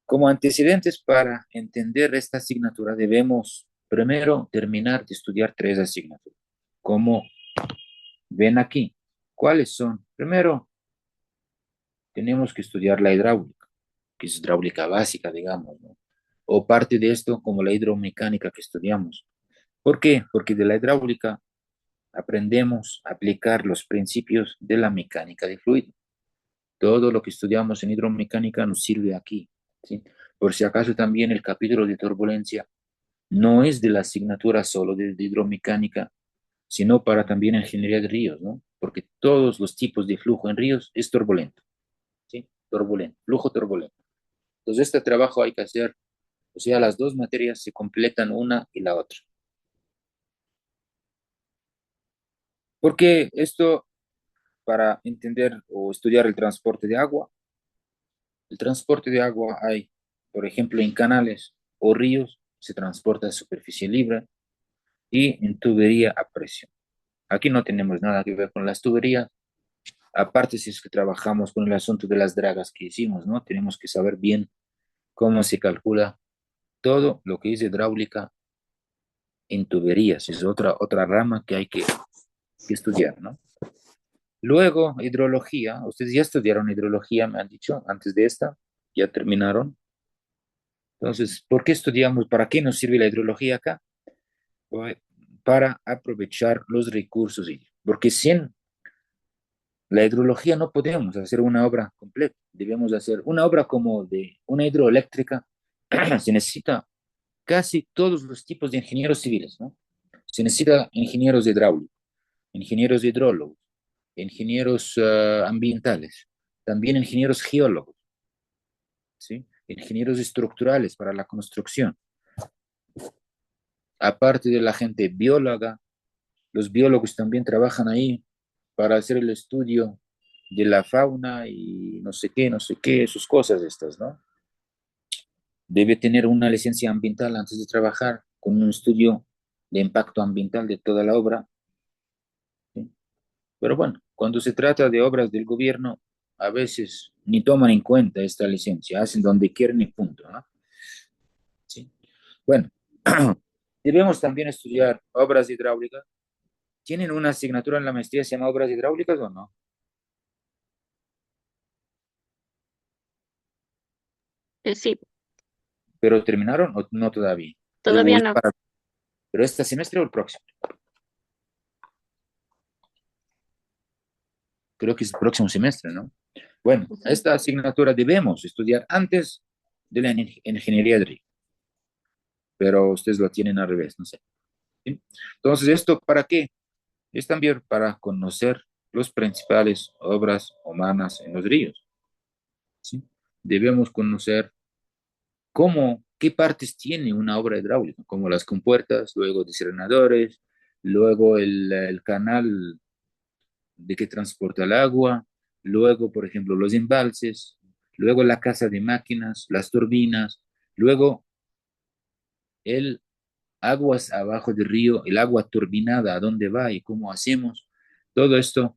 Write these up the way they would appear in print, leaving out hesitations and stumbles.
Como antecedentes para entender esta asignatura, debemos primero terminar de estudiar tres asignaturas. Como ven aquí, ¿cuáles son? Primero, tenemos que estudiar la hidráulica, que es hidráulica básica, digamos, ¿no? O parte de esto como la hidromecánica que estudiamos. ¿Por qué? Porque de la hidráulica aprendemos a aplicar los principios de la mecánica de fluido. Todo lo que estudiamos en hidromecánica nos sirve aquí, ¿sí? Por si acaso también el capítulo de turbulencia no es de la asignatura solo de hidromecánica, sino para también ingeniería de ríos, ¿no? Porque todos los tipos de flujo en ríos es turbulento, ¿sí? Turbulento, flujo turbulento. Entonces, este trabajo hay que hacer, o sea, las dos materias se completan una y la otra. Porque esto, para entender o estudiar el transporte de agua hay, por ejemplo, en canales o ríos, se transporta a superficie libre y en tubería a presión. Aquí no tenemos nada que ver con las tuberías, aparte si es que trabajamos con el asunto de las dragas que hicimos, ¿no? Tenemos que saber bien cómo se calcula todo lo que es hidráulica en tuberías, es otra rama que hay que estudiar, ¿no? Luego, hidrología, ustedes ya estudiaron hidrología, me han dicho, antes de esta, ya terminaron. Entonces, ¿por qué estudiamos? ¿Para qué nos sirve la hidrología acá? Pues, para aprovechar los recursos, porque sin la hidrología no podemos hacer una obra completa, debemos hacer una obra como de una hidroeléctrica, se necesita casi todos los tipos de ingenieros civiles, ¿no? Se necesita ingenieros hidráulicos, ingenieros hidrólogos, ingenieros ambientales, también ingenieros geólogos, ¿sí? Ingenieros estructurales para la construcción. Aparte de la gente bióloga, los biólogos también trabajan ahí para hacer el estudio de la fauna y no sé qué, sus cosas estas, ¿no? Debe tener una licencia ambiental antes de trabajar con un estudio de impacto ambiental de toda la obra, ¿sí? Pero bueno, cuando se trata de obras del gobierno, a veces ni toman en cuenta esta licencia, hacen donde quieren y punto, ¿no? ¿Sí? Bueno, debemos también estudiar obras hidráulicas. ¿Tienen una asignatura en la maestría que se llama obras hidráulicas o no? Sí, ¿Pero terminaron o no todavía? todavía no. ¿Pero este semestre o el próximo? Creo que es el próximo semestre, ¿no? Bueno, Ujú. esta asignatura debemos estudiar antes de la ingeniería de río, pero ustedes lo tienen al revés, no sé. ¿Sí? Entonces, ¿esto para qué? Es también para conocer las principales obras humanas en los ríos, ¿sí? Debemos conocer qué partes tiene una obra hidráulica, como las compuertas, luego desalinadores, luego el canal de que transporta el agua, luego, por ejemplo, los embalses, luego la casa de máquinas, las turbinas, luego el aguas abajo del río, el agua turbinada, a dónde va y cómo hacemos. Todo esto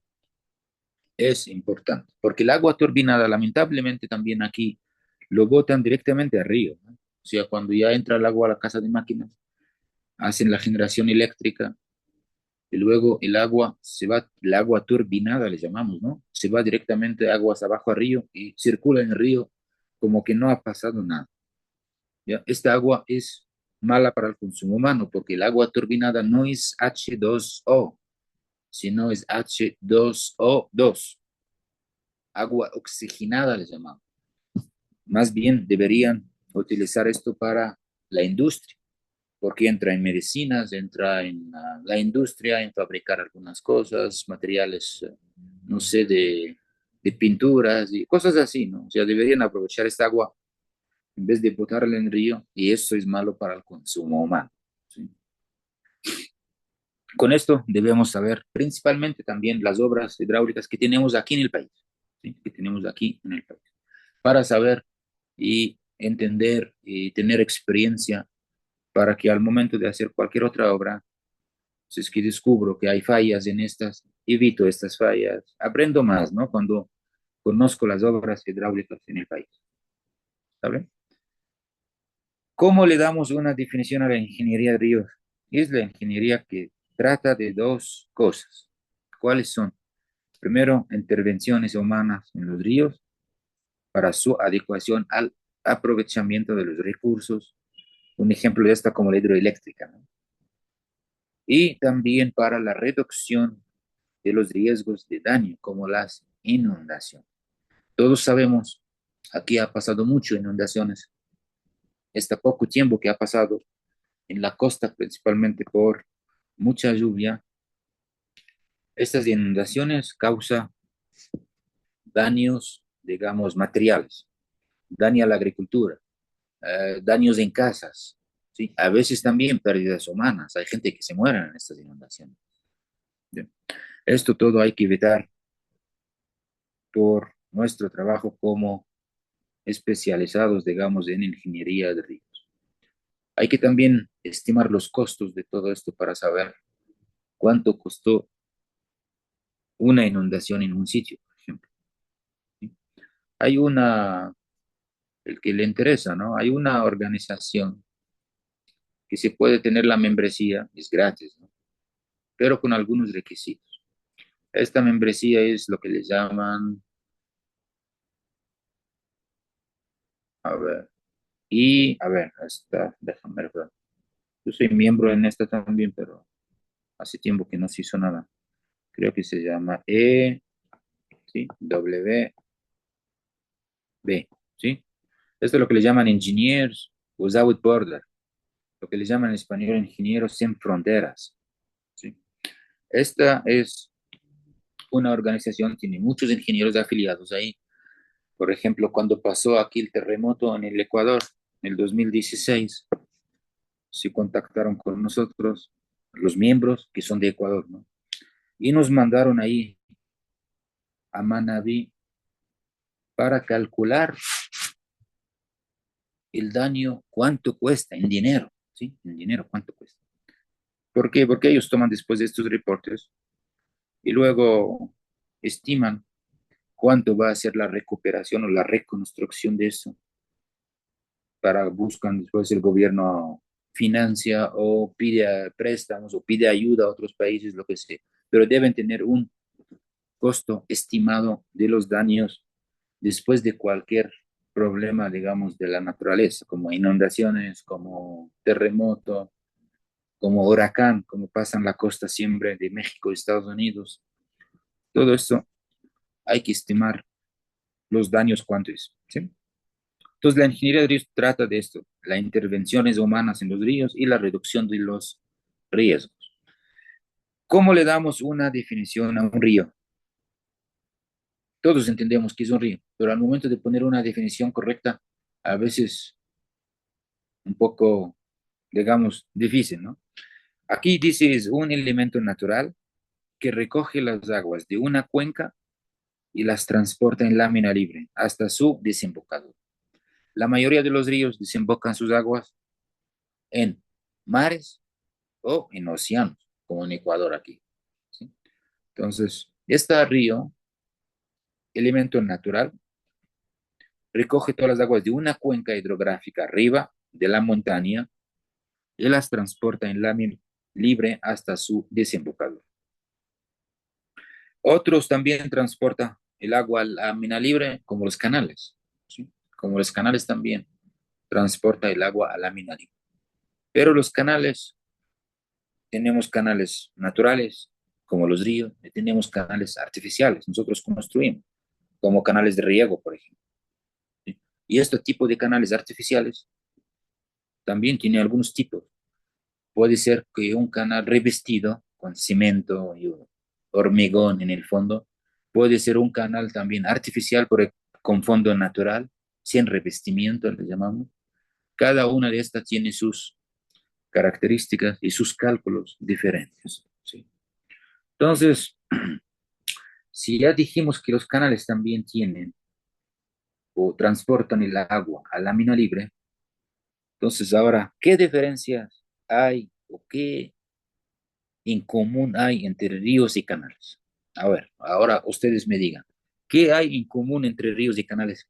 es importante, porque el agua turbinada, lamentablemente, también aquí lo botan directamente al río, ¿no? O sea, cuando ya entra el agua a la casa de máquinas, hacen la generación eléctrica y luego el agua se va, el agua turbinada le llamamos, ¿no? Se va directamente aguas abajo al río y circula en el río como que no ha pasado nada, ¿ya? Esta agua es mala para el consumo humano porque el agua turbinada no es H2O, sino es H2O2, agua oxigenada le llamamos. Más bien deberían utilizar esto para la industria, porque entra en medicinas, entra en la industria, en fabricar algunas cosas, materiales, no sé, de pinturas y cosas así, ¿no? O sea, deberían aprovechar esta agua en vez de botarla en el río y eso es malo para el consumo humano, ¿sí? Con esto debemos saber principalmente también las obras hidráulicas que tenemos aquí en el país, ¿sí? Que tenemos aquí en el país, para saber y entender y tener experiencia para que al momento de hacer cualquier otra obra, si es que descubro que hay fallas en estas, evito estas fallas, aprendo más, ¿no? Cuando conozco las obras hidráulicas en el país, ¿saben? ¿Cómo le damos una definición a la ingeniería de ríos? Es la ingeniería que trata de dos cosas. ¿Cuáles son? Primero, intervenciones humanas en los ríos para su adecuación al aprovechamiento de los recursos. Un ejemplo de esta como la hidroeléctrica, ¿no? Y también para la reducción de los riesgos de daño, como las inundaciones. Todos sabemos, aquí ha pasado mucho inundaciones, este poco tiempo que ha pasado en la costa, principalmente por mucha lluvia. Estas inundaciones causan daños, digamos, materiales, daño a la agricultura, daños en casas, ¿sí? A veces también pérdidas humanas. Hay gente que se muere en estas inundaciones. ¿Sí? Esto todo hay que evitar por nuestro trabajo como especializados, digamos, en ingeniería de ríos. Hay que también estimar los costos de todo esto para saber cuánto costó una inundación en un sitio, por ejemplo. ¿Sí? Hay una, el que le interesa, ¿no? Hay una organización que se puede tener la membresía, es gratis, ¿no? Pero con algunos requisitos. Esta membresía es lo que le llaman, a ver, a ver, déjame ver. Yo soy miembro en esta también, pero hace tiempo que no se hizo nada. Creo que se llama ¿sí? WB, ¿sí? Esto es lo que le llaman Engineers Without Borders, lo que le llaman en español Ingenieros Sin Fronteras, ¿sí? Esta es una organización, tiene muchos ingenieros afiliados ahí. Por ejemplo, cuando pasó aquí el terremoto en el Ecuador, en el 2016, se contactaron con nosotros, los miembros que son de Ecuador, ¿no? Y nos mandaron ahí a Manabí para calcular el daño, cuánto cuesta en dinero, ¿sí? En dinero, cuánto cuesta. ¿Por qué? Porque ellos toman después de estos reportes y luego estiman cuánto va a ser la recuperación o la reconstrucción de eso. Para buscan después el gobierno financia o pide préstamos o pide ayuda a otros países, lo que sea. Pero deben tener un costo estimado de los daños después de cualquier problema, digamos, de la naturaleza, como inundaciones, como terremoto, como huracán, como pasa en la costa siempre de México y Estados Unidos. Todo esto hay que estimar los daños cuánto es, ¿sí? Entonces, la ingeniería de ríos trata de esto, las intervenciones humanas en los ríos y la reducción de los riesgos. ¿Cómo le damos una definición a un río? Todos entendemos que es un río, pero al momento de poner una definición correcta, a veces un poco, digamos, difícil, ¿no? Aquí dice es un elemento natural que recoge las aguas de una cuenca y las transporta en lámina libre hasta su desembocadura. La mayoría de los ríos desembocan sus aguas en mares o en océanos, como en Ecuador aquí, ¿sí? Entonces, este río, elemento natural, recoge todas las aguas de una cuenca hidrográfica arriba de la montaña y las transporta en lámina libre hasta su desembocadura. Otros también transportan el agua a lámina libre, como los canales, ¿sí? Como los canales también transporta el agua a lámina libre. Pero los canales, tenemos canales naturales, como los ríos, y tenemos canales artificiales, nosotros construimos, como canales de riego, por ejemplo, ¿sí? Y este tipo de canales artificiales también tiene algunos tipos. Puede ser que un canal revestido con cemento y hormigón en el fondo, puede ser un canal también artificial, pero con fondo natural, sin revestimiento, le llamamos. Cada una de estas tiene sus características y sus cálculos diferentes, ¿sí? Entonces, si ya dijimos que los canales también tienen o transportan el agua a lámina libre, entonces ahora, ¿qué diferencias hay o qué en común hay entre ríos y canales? A ver, ahora ustedes me digan, ¿qué hay en común entre ríos y canales?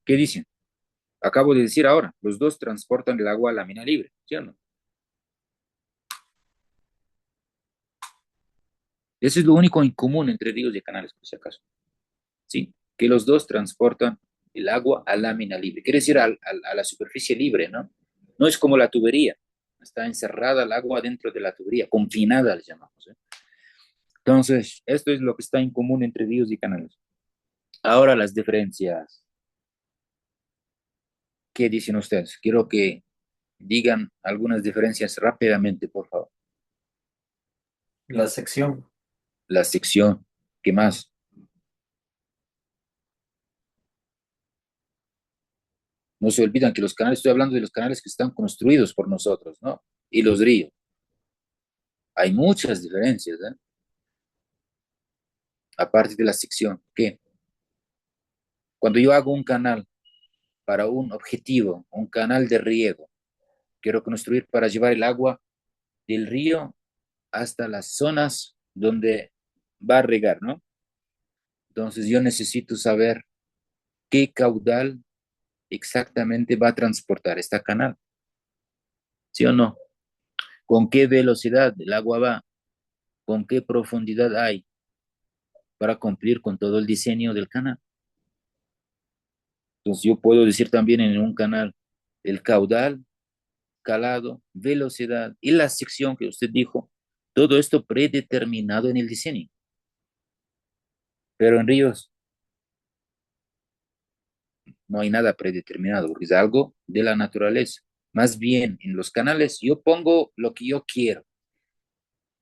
¿Qué dicen? Acabo de decir ahora, los dos transportan el agua a lámina libre, ¿sí o no? Eso es lo único en común entre ríos y canales, por si acaso, ¿sí? Que los dos transportan el agua a lámina libre, quiere decir a la superficie libre, ¿no? No es como la tubería, está encerrada el agua dentro de la tubería, confinada, le llamamos, ¿eh? Entonces, esto es lo que está en común entre ríos y canales. Ahora las diferencias. ¿Qué dicen ustedes? Quiero que digan algunas diferencias rápidamente, por favor. La sección. La sección, ¿qué más? No se olvidan que los canales, estoy hablando de los canales que están construidos por nosotros, ¿no? Y los ríos. Hay muchas diferencias, ¿eh? Aparte de la sección, ¿qué? Cuando yo hago un canal para un objetivo, un canal de riego, quiero construir para llevar el agua del río hasta las zonas donde va a regar, ¿no? Entonces yo necesito saber qué caudal exactamente va a transportar esta canal, ¿sí o no? ¿Con qué velocidad el agua va? ¿Con qué profundidad hay para cumplir con todo el diseño del canal? Entonces yo puedo decir también en un canal el caudal, calado, velocidad y la sección que usted dijo, todo esto predeterminado en el diseño. Pero en ríos no hay nada predeterminado, porque es algo de la naturaleza. Más bien, en los canales yo pongo lo que yo quiero,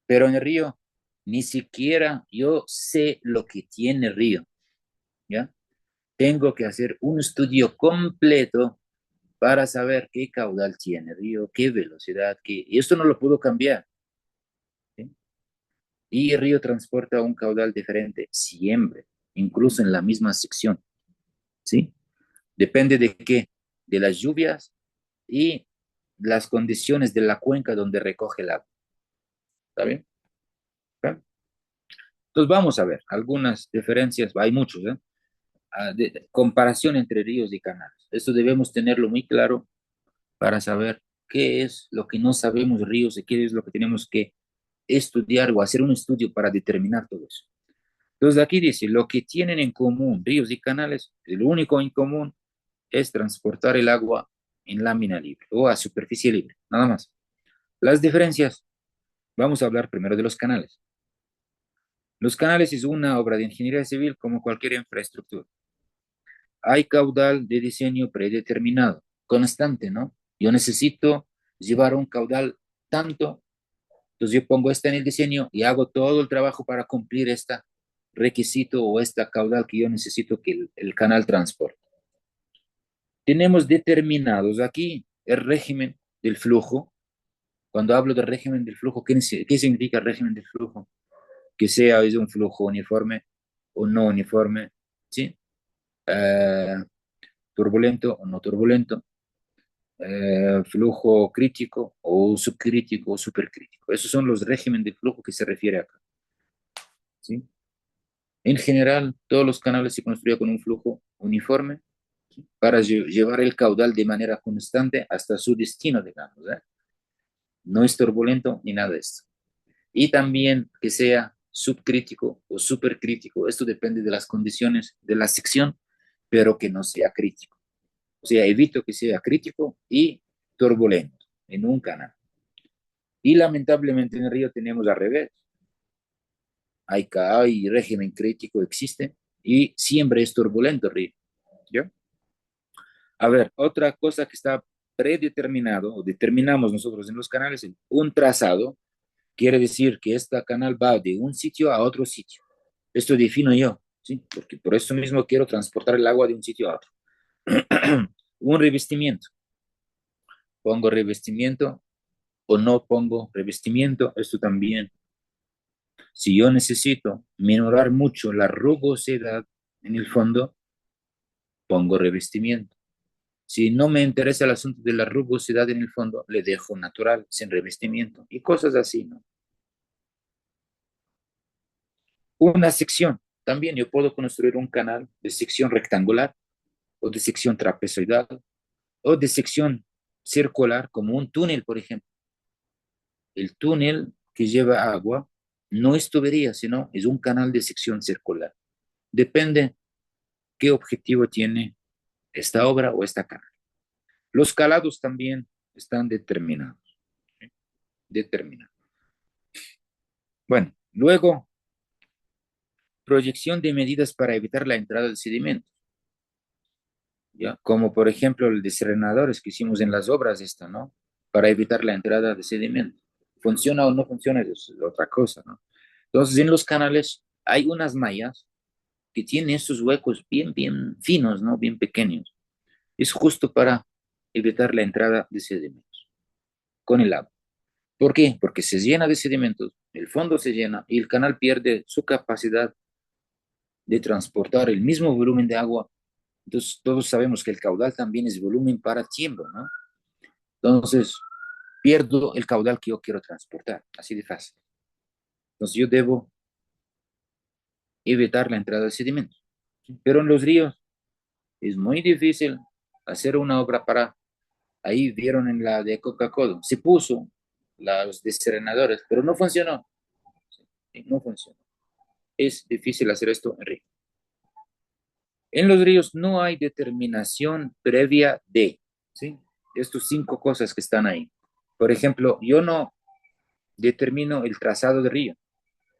pero en el río ni siquiera yo sé lo que tiene el río, ¿ya? Tengo que hacer un estudio completo para saber qué caudal tiene el río, qué velocidad, y esto no lo puedo cambiar, ¿sí? Y el río transporta un caudal diferente siempre, incluso en la misma sección, ¿sí? Depende de qué, de las lluvias y las condiciones de la cuenca donde recoge el agua. ¿Está bien? ¿Está? Entonces vamos a ver algunas diferencias, hay muchos, ¿eh? De comparación entre ríos y canales. Esto debemos tenerlo muy claro para saber qué es lo que no sabemos de ríos y qué es lo que tenemos que estudiar o hacer un estudio para determinar todo eso. Entonces aquí dice, lo que tienen en común ríos y canales, el único en común es transportar el agua en lámina libre o a superficie libre, nada más. Las diferencias, vamos a hablar primero de los canales. Los canales es una obra de ingeniería civil como cualquier infraestructura. Hay caudal de diseño predeterminado, constante, ¿no? Yo necesito llevar un caudal tanto, entonces yo pongo esta en el diseño y hago todo el trabajo para cumplir este requisito o esta caudal que yo necesito que el canal transporte. Tenemos determinados aquí el régimen del flujo. Cuando hablo del régimen del flujo, ¿qué significa el régimen del flujo? Que sea es un flujo uniforme o no uniforme, ¿sí? Eh, turbulento o no turbulento, flujo crítico o subcrítico o supercrítico. Esos son los regímenes de flujo que se refiere acá, ¿sí? En general, todos los canales se construyen con un flujo uniforme, ¿sí? Para llevar el caudal de manera constante hasta su destino, digamos, ¿eh? No es turbulento ni nada de esto. Y también que sea subcrítico o supercrítico. Esto depende de las condiciones de la sección, pero que no sea crítico. O sea, evito que sea crítico y turbulento en un canal. Y lamentablemente en el río tenemos al revés. Hay régimen crítico, existe, y siempre es turbulento el río. ¿Ya? A ver, otra cosa que está predeterminado, o determinamos nosotros en los canales, un trazado, quiere decir que este canal va de un sitio a otro sitio. Esto defino yo, ¿sí? Porque por eso mismo quiero transportar el agua de un sitio a otro. Un revestimiento. Pongo revestimiento o no pongo revestimiento. Esto también. Si yo necesito minorar mucho la rugosidad en el fondo, pongo revestimiento. Si no me interesa el asunto de la rugosidad en el fondo, le dejo natural, sin revestimiento y cosas así, ¿no? Una sección. También yo puedo construir un canal de sección rectangular o de sección trapezoidal, o de sección circular, como un túnel, por ejemplo. El túnel que lleva agua no es tubería, sino es un canal de sección circular. Depende qué objetivo tiene esta obra o esta canal. Los calados también están determinados. ¿Sí? Determinados. Bueno, luego, proyección de medidas para evitar la entrada de sedimentos. ¿Ya? Como por ejemplo el deserenadores que hicimos en las obras esta, ¿no? Para evitar la entrada de sedimento. ¿Funciona o no funciona? Es otra cosa, ¿no? Entonces, en los canales hay unas mallas que tienen estos huecos bien finos, ¿no? Bien pequeños. Es justo para evitar la entrada de sedimentos con el agua. ¿Por qué? Porque se llena de sedimentos, el fondo se llena y el canal pierde su capacidad de transportar el mismo volumen de agua. Entonces, todos sabemos que el caudal también es volumen para tiempo, ¿no? Entonces, pierdo el caudal que yo quiero transportar, así de fácil. Entonces, yo debo evitar la entrada de sedimentos. Pero en los ríos es muy difícil hacer una obra para, ahí vieron en la de Coca-Cola, se puso los deserenadores, pero no funcionó. Sí, no funcionó. Es difícil hacer esto en ríos. En los ríos no hay determinación previa de, ¿sí? Estos 5 cosas que están ahí. Por ejemplo, yo no determino el trazado del río.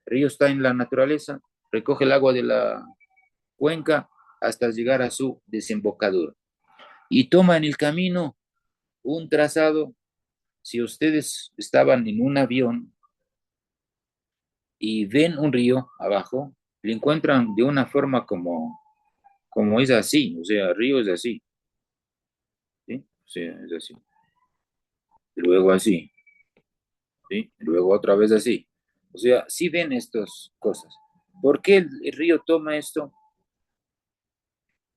El río está en la naturaleza, recoge el agua de la cuenca hasta llegar a su desembocadura. Y toma en el camino un trazado. Si ustedes estaban en un avión y ven un río abajo, lo encuentran de una forma como es así, o sea, el río es así, ¿sí? O sea, es así. Y luego así, ¿sí? Y luego otra vez así. O sea, sí ven estas cosas. ¿Por qué el río toma esto?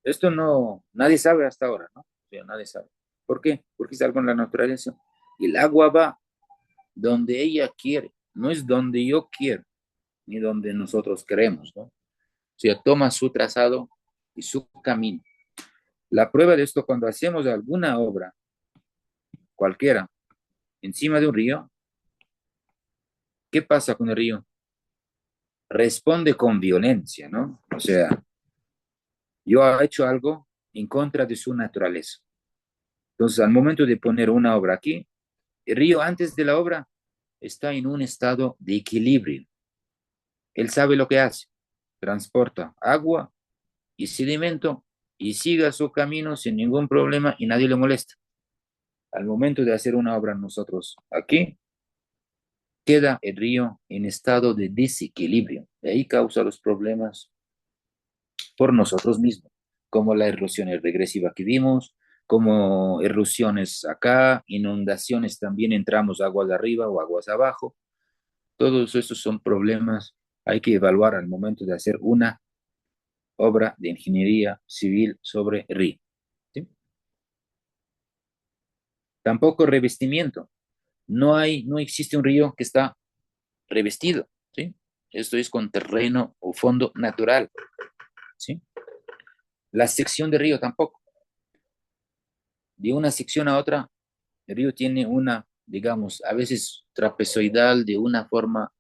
Esto no, nadie sabe hasta ahora, ¿no? O sea, nadie sabe. ¿Por qué? Porque es algo en la naturaleza. Y el agua va donde ella quiere, no es donde yo quiero, ni donde nosotros queremos, ¿no? O sea, toma su trazado y su camino. La prueba de esto, cuando hacemos alguna obra, cualquiera, encima de un río, ¿qué pasa con el río? Responde con violencia, ¿no? O sea, yo he hecho algo en contra de su naturaleza. Entonces, al momento de poner una obra aquí, el río antes de la obra está en un estado de equilibrio. Él sabe lo que hace. Transporta agua y sedimento y siga su camino sin ningún problema y nadie le molesta. Al momento de hacer una obra nosotros aquí, queda el río en estado de desequilibrio. De ahí causa los problemas por nosotros mismos, como la erosión regresiva que vimos, como erupciones acá, inundaciones también entramos aguas de arriba o aguas abajo. Todos estos son problemas hay que evaluar al momento de hacer una obra de ingeniería civil sobre río. ¿Sí? Tampoco revestimiento. No existe un río que está revestido. ¿Sí? Esto es con terreno o fondo natural. ¿Sí? La sección de río tampoco. De una sección a otra, el río tiene una, digamos, a veces trapezoidal de una forma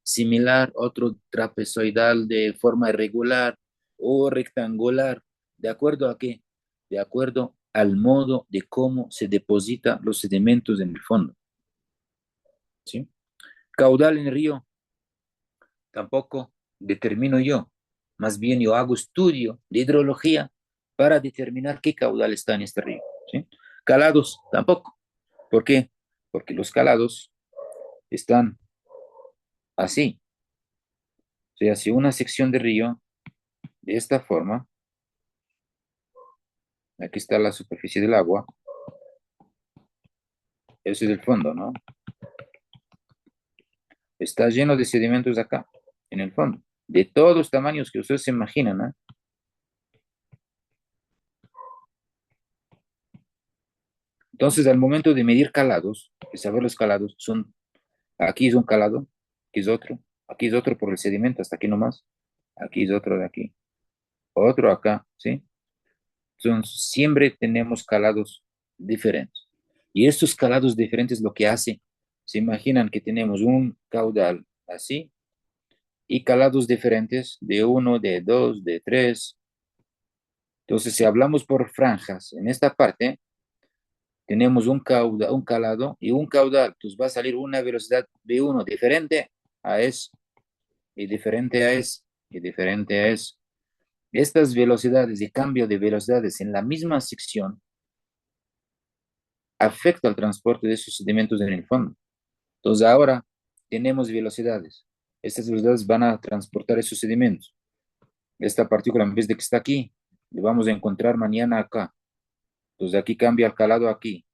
similar, otro trapezoidal de forma irregular o rectangular. ¿De acuerdo a qué? De acuerdo al modo de cómo se depositan los sedimentos en el fondo. ¿Sí? Caudal en el río tampoco determino yo. Más bien yo hago estudio de hidrología para determinar qué caudal está en este río. ¿Sí? Calados tampoco. ¿Por qué? Porque los calados están así. O sea, si una sección de río de esta forma, aquí está la superficie del agua, ese es el fondo, ¿no? Está lleno de sedimentos acá, en el fondo, de todos los tamaños que ustedes se imaginan, ¿no? Entonces, al momento de medir calados, de saber los calados, son, aquí es un calado, aquí es otro por el sedimento, hasta aquí nomás, aquí es otro de aquí, otro acá, ¿sí? Entonces, siempre tenemos calados diferentes. Y estos calados diferentes lo que hace, se imaginan que tenemos un caudal así y calados diferentes de uno, de dos, de tres. Entonces, si hablamos por franjas, en esta parte tenemos un calado y un caudal. Entonces va a salir una velocidad de uno diferente a eso, y diferente a eso, y diferente a eso. Estas velocidades y cambio de velocidades en la misma sección afecta al transporte de esos sedimentos en el fondo. Entonces ahora tenemos velocidades. Estas velocidades van a transportar esos sedimentos. Esta partícula, en vez de que está aquí, le vamos a encontrar mañana acá. Entonces aquí cambia el calado aquí.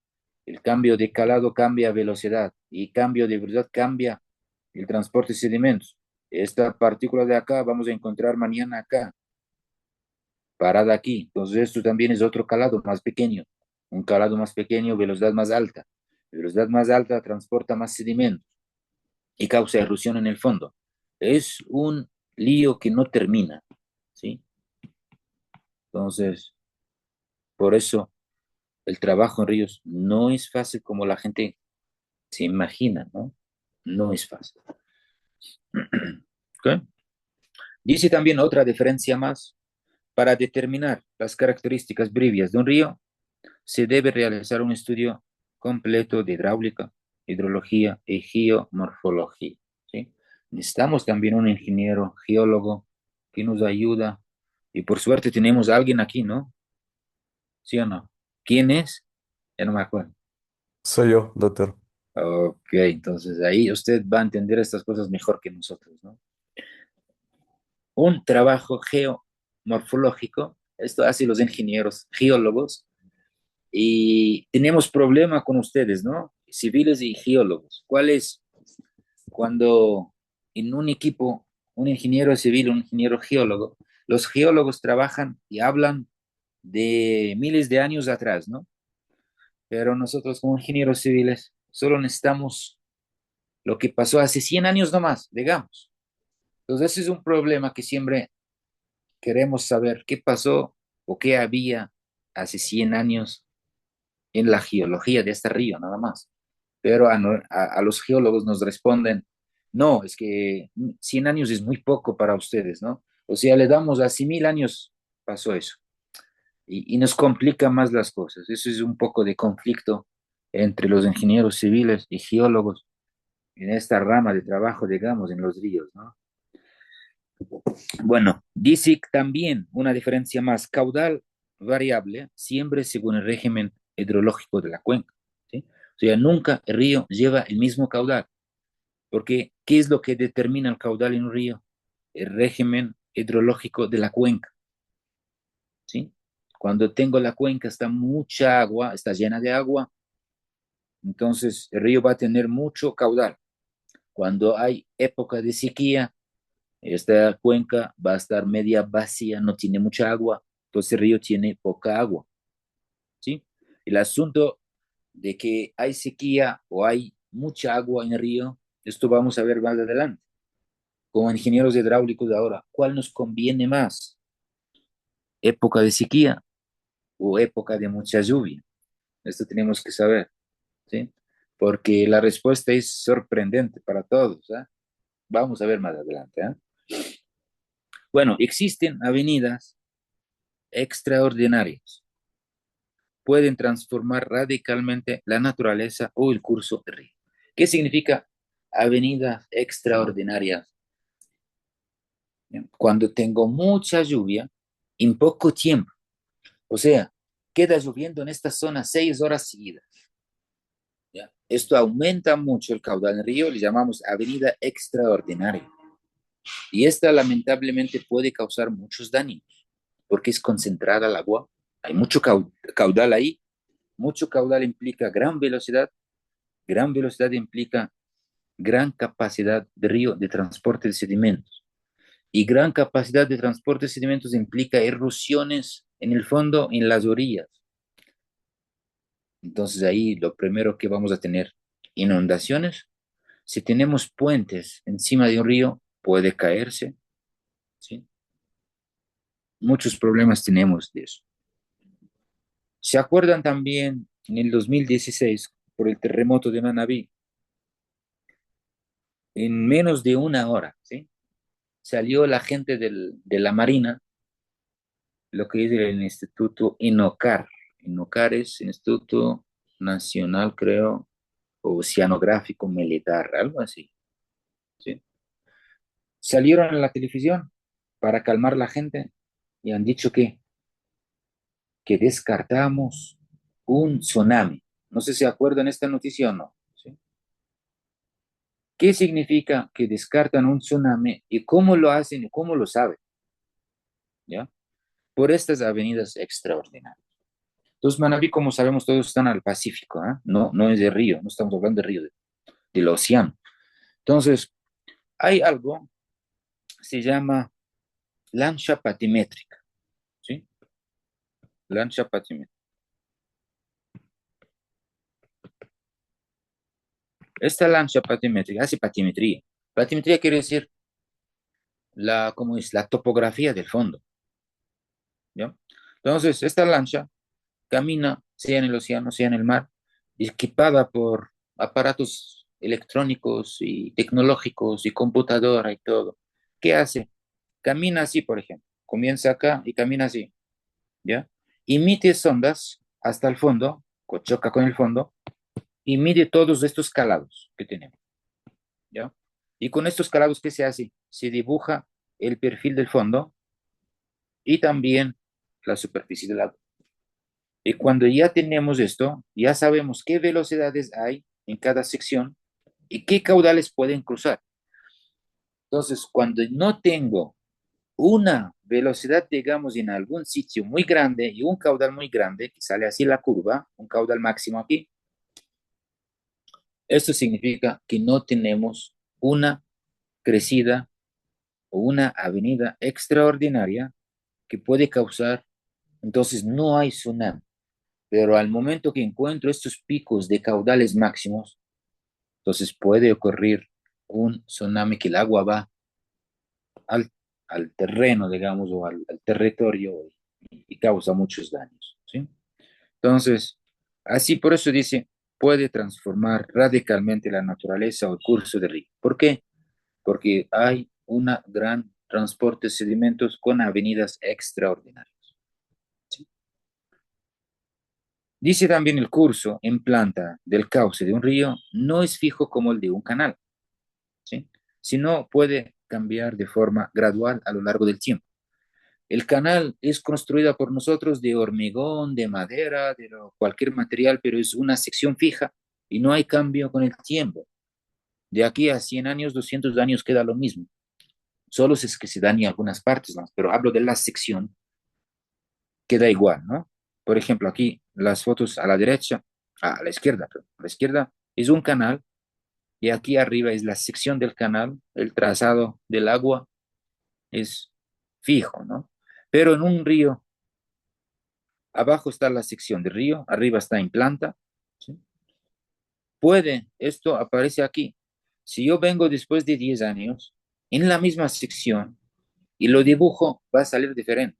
El cambio de calado cambia velocidad y cambio de velocidad cambia el transporte de sedimentos. Esta partícula de acá vamos a encontrar mañana acá, parada aquí. Entonces esto también es otro calado más pequeño. Un calado más pequeño, velocidad más alta. Velocidad más alta transporta más sedimentos y causa erosión en el fondo. Es un lío que no termina, ¿sí? Entonces, por eso el trabajo en ríos no es fácil como la gente se imagina, ¿no? No es fácil. ¿Ok? Dice también otra diferencia más. Para determinar las características previas de un río, se debe realizar un estudio completo de hidráulica, hidrología y geomorfología, ¿sí? Necesitamos también un ingeniero geólogo que nos ayuda. Y por suerte tenemos a alguien aquí, ¿no? ¿Sí o no? ¿Quién es? Ya no me acuerdo. Soy yo, doctor. Ok, entonces ahí usted va a entender estas cosas mejor que nosotros, ¿no? Un trabajo geomorfológico, esto hacen los ingenieros geólogos, y tenemos problema con ustedes, ¿no? Civiles y geólogos. ¿Cuál es cuando en un equipo, un ingeniero civil, un ingeniero geólogo, los geólogos trabajan y hablan de miles de años atrás, ¿no? Pero nosotros como ingenieros civiles solo necesitamos lo que pasó hace 100 años nomás, digamos. Entonces ese es un problema que siempre queremos saber qué pasó o qué había hace 100 años en la geología de este río, nada más. Pero a los geólogos nos responden, no, es que 100 años es muy poco para ustedes, ¿no? O sea, le damos hace 1000 años pasó eso. Y nos complica más las cosas. Eso es un poco de conflicto entre los ingenieros civiles y geólogos en esta rama de trabajo, digamos, en los ríos, ¿no? Bueno, dice también una diferencia más, caudal variable, siempre según el régimen hidrológico de la cuenca, ¿sí? O sea, nunca el río lleva el mismo caudal, porque ¿qué es lo que determina el caudal en un río? El régimen hidrológico de la cuenca, ¿sí? Cuando tengo la cuenca, está mucha agua, está llena de agua, entonces el río va a tener mucho caudal. Cuando hay época de sequía, esta cuenca va a estar media vacía, no tiene mucha agua, entonces el río tiene poca agua, ¿sí? El asunto de que hay sequía o hay mucha agua en el río, esto vamos a ver más adelante. Como ingenieros hidráulicos ahora, ¿cuál nos conviene más? ¿Época de sequía o época de mucha lluvia? Esto tenemos que saber, ¿sí? Porque la respuesta es sorprendente para todos, ¿eh? Vamos a ver más adelante, ¿eh? Bueno, existen avenidas extraordinarias. Pueden transformar radicalmente la naturaleza o el curso del río. ¿Qué significa avenidas extraordinarias? Cuando tengo mucha lluvia en poco tiempo, o sea, queda lloviendo en esta zona 6 horas seguidas. ¿Ya? Esto aumenta mucho el caudal del río, le llamamos avenida extraordinaria. Y esta lamentablemente puede causar muchos daños, porque es concentrada el agua, hay mucho caudal ahí, mucho caudal implica gran velocidad implica gran capacidad de río de transporte de sedimentos. Y gran capacidad de transporte de sedimentos implica erosiones en el fondo, en las orillas. Entonces ahí lo primero que vamos a tener, inundaciones. Si tenemos puentes encima de un río, puede caerse, ¿sí? Muchos problemas tenemos de eso. ¿Se acuerdan también en el 2016 por el terremoto de Manabí? En menos de una hora, ¿sí? Salió la gente de la Marina, lo que es el Instituto INOCAR. INOCAR es Instituto Nacional, creo, Oceanográfico Militar, algo así, ¿sí? Salieron en la televisión para calmar la gente y han dicho que descartamos un tsunami. No sé si acuerdan esta noticia o no, ¿sí? ¿Qué significa que descartan un tsunami y cómo lo hacen y cómo lo saben? ¿Ya? Por estas avenidas extraordinarias. Entonces, Manabí, como sabemos, todos están al Pacífico, ¿eh? No, no es de río, no estamos hablando de río, del océano. Entonces, hay algo, se llama lancha patimétrica, ¿sí? Lancha patimétrica. Esta lancha patimétrica hace patimetría. Patimetría quiere decir ¿cómo es? La topografía del fondo, ¿ya? Entonces, esta lancha camina, sea en el océano, sea en el mar, equipada por aparatos electrónicos y tecnológicos y computadora y todo. ¿Qué hace? Camina así, por ejemplo. Comienza acá y camina así, ¿ya? Y mide ondas hasta el fondo, choca con el fondo, y mide todos estos calados que tenemos, ¿ya? Y con estos calados, ¿qué se hace? Se dibuja el perfil del fondo y también la superficie del agua. Y cuando ya tenemos esto, ya sabemos qué velocidades hay en cada sección y qué caudales pueden cruzar. Entonces, cuando no tengo una velocidad, digamos, en algún sitio muy grande y un caudal muy grande, que sale así la curva, un caudal máximo aquí, esto significa que no tenemos una crecida o una avenida extraordinaria que puede causar, entonces no hay tsunami. Pero al momento que encuentro estos picos de caudales máximos, entonces puede ocurrir un tsunami que el agua va al, al terreno, digamos, o al territorio y causa muchos daños, ¿sí? Entonces, así por eso dice, puede transformar radicalmente la naturaleza o el curso del río. ¿Por qué? Porque hay una gran transporte de sedimentos con avenidas extraordinarias, ¿sí? Dice también el curso en planta del cauce de un río no es fijo como el de un canal, ¿sí? Sino puede cambiar de forma gradual a lo largo del tiempo. El canal es construido por nosotros de hormigón, de madera, cualquier material, pero es una sección fija y no hay cambio con el tiempo. De aquí a 100 años, 200 años queda lo mismo. Solo es que se dañan algunas partes, ¿no? Pero hablo de la sección, queda igual, ¿no? Por ejemplo, aquí las fotos a la derecha, a la izquierda, perdón. A la izquierda es un canal y aquí arriba es la sección del canal, el trazado del agua es fijo, ¿no? Pero en un río, abajo está la sección de río, arriba está en planta, ¿sí? Esto aparece aquí. Si yo vengo después de 10 años en la misma sección y lo dibujo, va a salir diferente,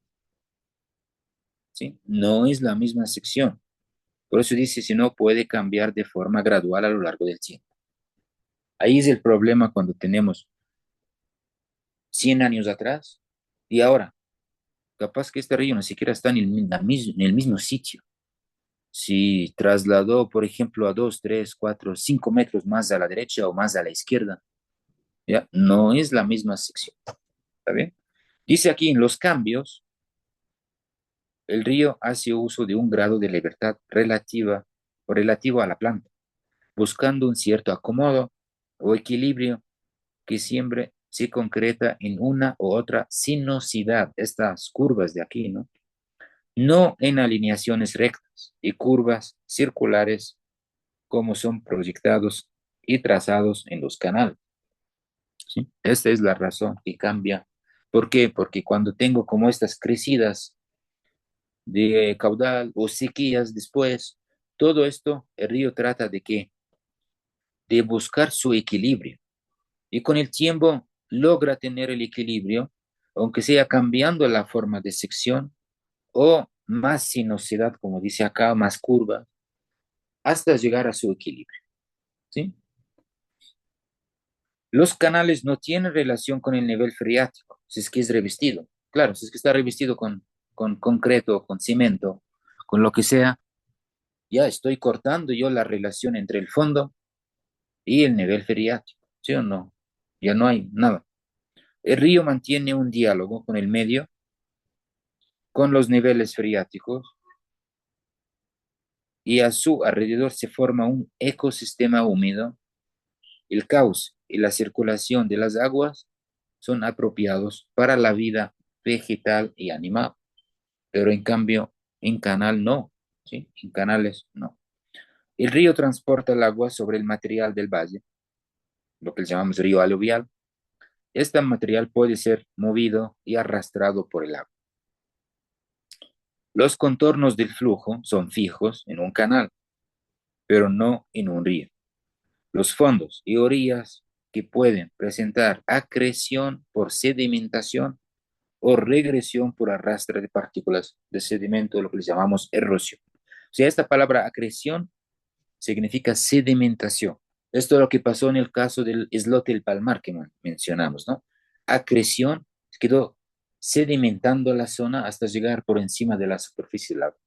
¿sí? No es la misma sección. Por eso dice, si no, puede cambiar de forma gradual a lo largo del tiempo. Ahí es el problema cuando tenemos 100 años atrás y ahora. Capaz que este río ni siquiera está en el mismo sitio. Si trasladó, por ejemplo, a 2, 3, 4, 5 metros más a la derecha o más a la izquierda, ¿ya? No es la misma sección. ¿Está bien? Dice aquí en los cambios, el río hace uso de un grado de libertad relativa o relativo a la planta, buscando un cierto acomodo o equilibrio que siempre se concreta en una u otra sinuosidad, estas curvas de aquí, ¿no? No en alineaciones rectas y curvas circulares como son proyectados y trazados en los canales, ¿sí? Esta es la razón que cambia. ¿Por qué? Porque cuando tengo como estas crecidas de caudal o sequías después, todo esto, el río trata de que de buscar su equilibrio y con el tiempo logra tener el equilibrio, aunque sea cambiando la forma de sección o más sinuosidad, como dice acá, más curva, hasta llegar a su equilibrio, ¿sí? Los canales no tienen relación con el nivel freático, si es que es revestido. Claro, si es que está revestido con concreto, con cemento, con lo que sea, ya estoy cortando yo la relación entre el fondo y el nivel freático, ¿sí o no? Ya no hay nada. El río mantiene un diálogo con el medio, con los niveles freáticos, y a su alrededor se forma un ecosistema húmedo. El cauce y la circulación de las aguas son apropiados para la vida vegetal y animal, pero en cambio en canal no, ¿sí? En canales no. El río transporta el agua sobre el material del valle, lo que llamamos río aluvial. Este material puede ser movido y arrastrado por el agua. Los contornos del flujo son fijos en un canal, pero no en un río. Los fondos y orillas que pueden presentar acreción por sedimentación o regresión por arrastre de partículas de sedimento, lo que le llamamos erosión. O sea, esta palabra acreción significa sedimentación. Esto es lo que pasó en el caso del islote del Palmar que mencionamos, ¿no? Acreción quedó sedimentando la zona hasta llegar por encima de la superficie del agua.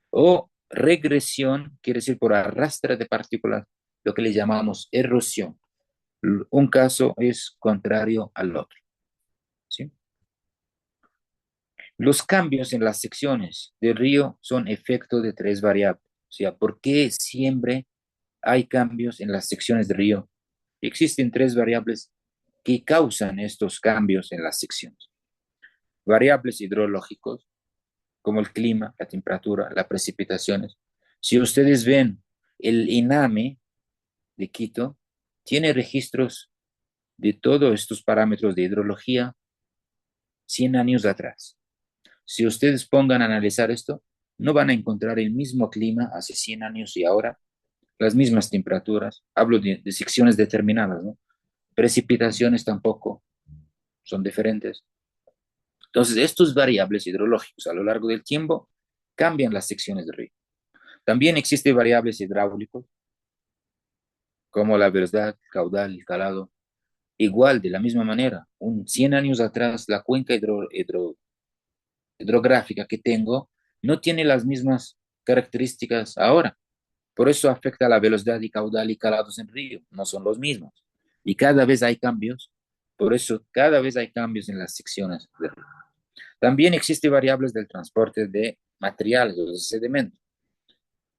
O regresión quiere decir por arrastre de partículas, lo que le llamamos erosión. Un caso es contrario al otro, ¿sí? Los cambios en las secciones del río son efecto de tres variables. O sea, ¿por qué siempre hay cambios en las secciones del río? Existen tres variables que causan estos cambios en las secciones. Variables hidrológicos, como el clima, la temperatura, las precipitaciones. Si ustedes ven el INAME de Quito, tiene registros de todos estos parámetros de hidrología 100 años atrás. Si ustedes pongan a analizar esto, no van a encontrar el mismo clima hace 100 años y ahora, las mismas temperaturas. Hablo de secciones determinadas, ¿no? Precipitaciones tampoco son diferentes. Entonces, estos variables hidrológicos a lo largo del tiempo cambian las secciones del río. También existen variables hidráulicos, como la velocidad, el caudal, el calado. Igual, de la misma manera, 100 años atrás, la cuenca hidrográfica que tengo no tiene las mismas características ahora. Por eso afecta la velocidad y caudal y calados en río, no son los mismos. Y cada vez hay cambios, por eso cada vez hay cambios en las secciones del río. También existen variables del transporte de materiales o de sedimentos,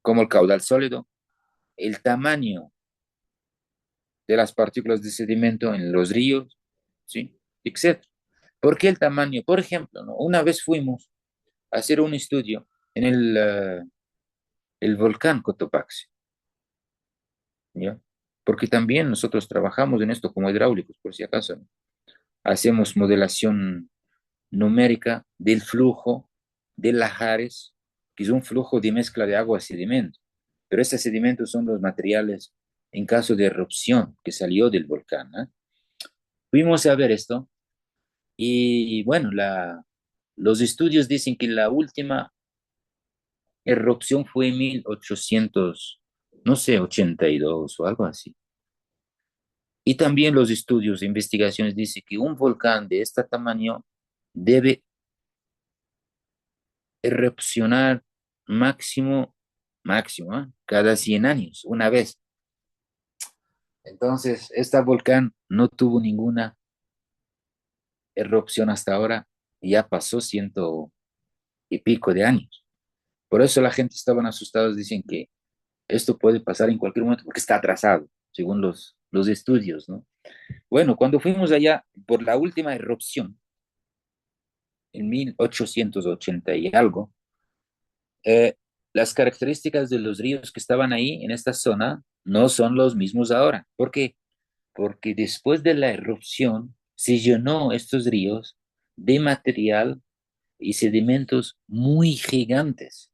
como el caudal sólido, el tamaño de las partículas de sedimento en los ríos, ¿sí? Etcétera. ¿Por qué el tamaño? Por ejemplo, ¿no? Una vez fuimos a hacer un estudio en el volcán Cotopaxi, ¿ya? Porque también nosotros trabajamos en esto como hidráulicos, por si acaso, ¿no? Hacemos modelación numérica del flujo de lajares, que es un flujo de mezcla de agua y sedimento. Pero estos sedimentos son los materiales en caso de erupción que salió del volcán, ¿eh? Fuimos a ver esto y bueno, los estudios dicen que la última erupción fue en 1800, no sé, 82 o algo así. Y también los estudios e investigaciones dicen que un volcán de este tamaño debe erupcionar máximo, máximo, ¿eh? Cada 100 años, una vez. Entonces, este volcán no tuvo ninguna erupción hasta ahora y ya pasó ciento y pico de años. Por eso la gente estaban asustados, dicen que esto puede pasar en cualquier momento porque está atrasado, según los estudios, ¿no? Bueno, cuando fuimos allá por la última erupción, en 1880 y algo, eh, las características de los ríos que estaban ahí en esta zona no son los mismos ahora. ¿Por qué? Porque después de la erupción se llenó estos ríos de material y sedimentos muy gigantes.